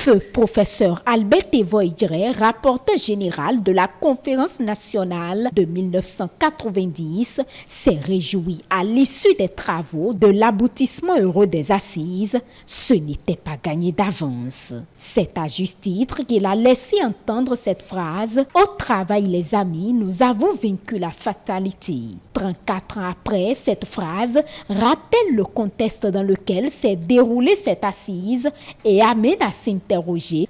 Feu professeur Albert Evoidre, rapporteur général de la conférence nationale de 1990, s'est réjoui à l'issue des travaux de l'aboutissement heureux des assises. Ce n'était pas gagné d'avance. C'est à juste titre qu'il a laissé entendre cette phrase: au travail les amis, nous avons vaincu la fatalité. 34 ans après, cette phrase rappelle le contexte dans lequel s'est déroulée cette assise et amène à s'interroger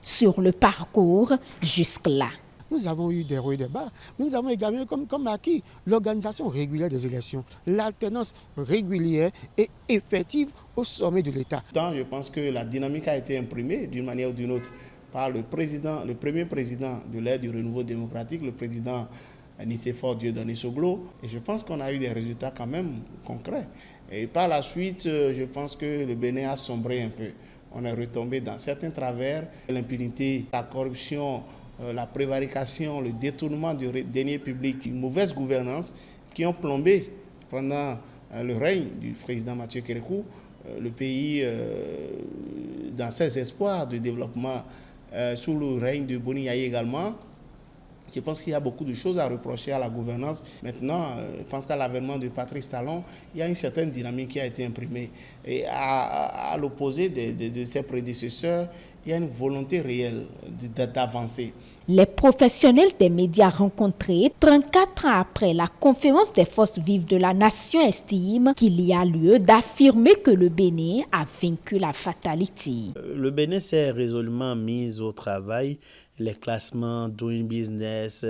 sur le parcours jusque-là. Nous avons eu des hauts et des bas, mais nous avons également comme acquis l'organisation régulière des élections, l'alternance régulière et effective au sommet de l'État. Je pense que la dynamique a été imprimée d'une manière ou d'une autre par le premier président de l'ère du renouveau démocratique, le président Nicéphore Dieudonné Soglo, et je pense qu'on a eu des résultats quand même concrets. Et par la suite, je pense que le Bénin a sombré un peu. On est retombé dans certains travers, l'impunité, la corruption, la prévarication, le détournement du deniers publics, une mauvaise gouvernance qui ont plombé pendant le règne du président Mathieu Kérékou le pays dans ses espoirs de développement sous le règne de Boni Yaye également. Je pense qu'il y a beaucoup de choses à reprocher à la gouvernance. Maintenant, je pense qu'à l'avènement de Patrice Talon, il y a une certaine dynamique qui a été imprimée. Et à l'opposé de ses prédécesseurs, il y a une volonté réelle d'avancer. Les professionnels des médias rencontrés 34 ans après la conférence des forces vives de la nation estiment qu'il y a lieu d'affirmer que le Bénin a vaincu la fatalité. Le Bénin s'est résolument mis au travail. Les classements Doing Business,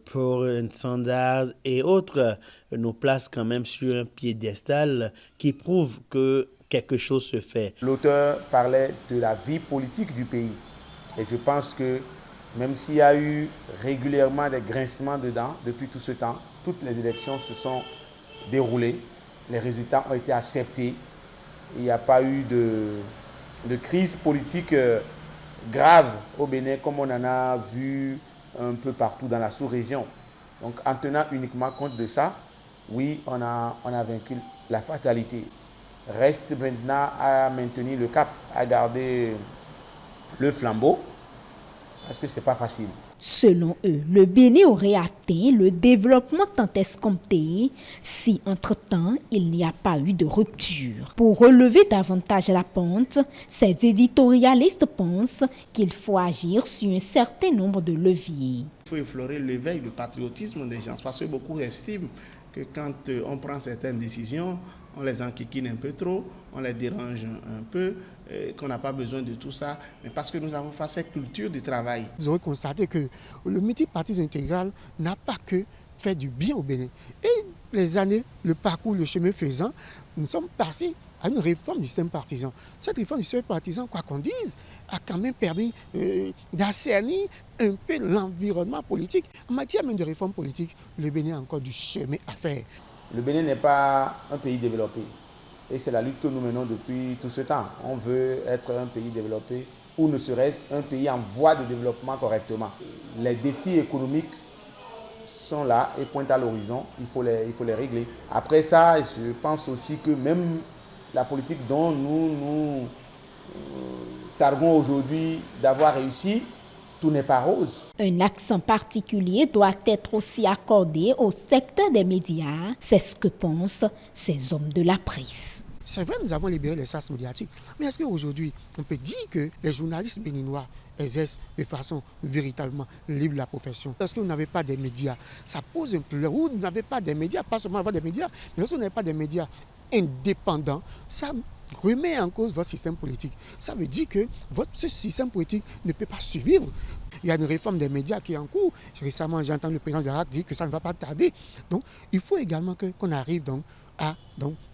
pour un standard et autres nous placent quand même sur un piédestal qui prouve que quelque chose se fait. L'auteur parlait de la vie politique du pays. Et je pense que même s'il y a eu régulièrement des grincements dedans depuis tout ce temps, toutes les élections se sont déroulées, les résultats ont été acceptés, il n'y a pas eu de crise politique grave au Bénin comme on en a vu un peu partout dans la sous-région. Donc en tenant uniquement compte de ça, oui, on a vaincu la fatalité. Reste maintenant à maintenir le cap, à garder le flambeau, parce que ce n'est pas facile. Selon eux, le Bénin aurait atteint le développement tant escompté si, entre-temps, il n'y a pas eu de rupture. Pour relever davantage la pente, ces éditorialistes pensent qu'il faut agir sur un certain nombre de leviers. Il faut effleurer l'éveil, le patriotisme des gens, parce que beaucoup estiment que quand on prend certaines décisions, on les enquiquine un peu trop, on les dérange un peu, qu'on n'a pas besoin de tout ça, mais parce que nous n'avons pas cette culture du travail. Vous aurez constaté que le multipartisme intégral n'a pas que fait du bien au Bénin. Et les années, le parcours, le chemin faisant, nous sommes passés à une réforme du système partisan. Cette réforme du système partisan, quoi qu'on dise, a quand même permis d'assainir un peu l'environnement politique. En matière même de réforme politique, le Bénin a encore du chemin à faire. Le Bénin n'est pas un pays développé. Et c'est la lutte que nous menons depuis tout ce temps. On veut être un pays développé ou ne serait-ce un pays en voie de développement correctement. Les défis économiques sont là et pointent à l'horizon. Il faut les régler. Après ça, je pense aussi que même la politique dont nous targuons aujourd'hui d'avoir réussi, tout n'est pas rose. Un accent particulier doit être aussi accordé au secteur des médias. C'est ce que pensent ces hommes de la presse. C'est vrai, nous avons libéré l'espace médiatique. Mais est-ce qu'aujourd'hui, on peut dire que les journalistes béninois exercent de façon véritablement libre la profession? Parce que vous n'avez pas des médias, ça pose un problème. Ou vous n'avez pas des médias, pas seulement avoir des médias, mais si vous n'avez pas des médias indépendants, ça remet en cause votre système politique. Ça veut dire que ce système politique ne peut pas survivre. Il y a une réforme des médias qui est en cours. Récemment, j'ai entendu le président de la RAC dire que ça ne va pas tarder. Donc, il faut également qu'on arrive à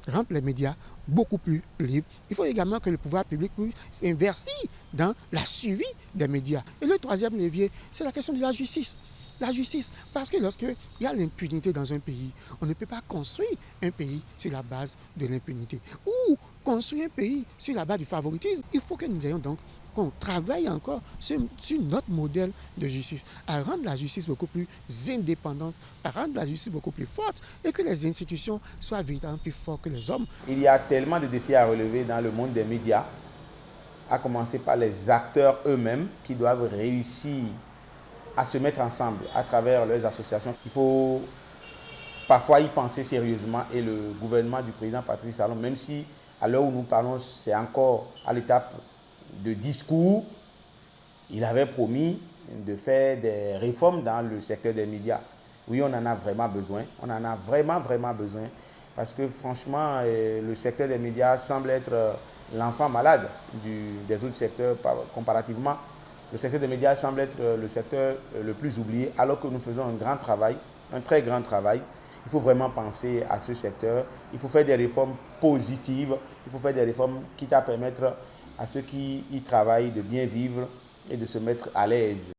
rendre les médias beaucoup plus libres. Il faut également que le pouvoir public puisse s'investir dans la suivi des médias. Et le troisième levier, c'est la question de la justice. La justice, parce que lorsqu'il y a l'impunité dans un pays, on ne peut pas construire un pays sur la base de l'impunité. Ou construire un pays sur la base du favoritisme. Il faut que nous ayons donc qu'on travaille encore sur notre modèle de justice, à rendre la justice beaucoup plus indépendante, à rendre la justice beaucoup plus forte et que les institutions soient véritablement plus fortes que les hommes. Il y a tellement de défis à relever dans le monde des médias à commencer par les acteurs eux-mêmes qui doivent réussir à se mettre ensemble à travers leurs associations. Il faut parfois y penser sérieusement et le gouvernement du président Patrice Talon, même si à l'heure où nous parlons, c'est encore à l'étape de discours, il avait promis de faire des réformes dans le secteur des médias. Oui, on en a vraiment besoin. On en a vraiment besoin. Parce que franchement, le secteur des médias semble être l'enfant malade des autres secteurs comparativement. Le secteur des médias semble être le secteur le plus oublié, alors que nous faisons un grand travail, un très grand travail. Il faut vraiment penser à ce secteur. Il faut faire des réformes positives. Il faut faire des réformes quitte à permettre à ceux qui y travaillent de bien vivre et de se mettre à l'aise.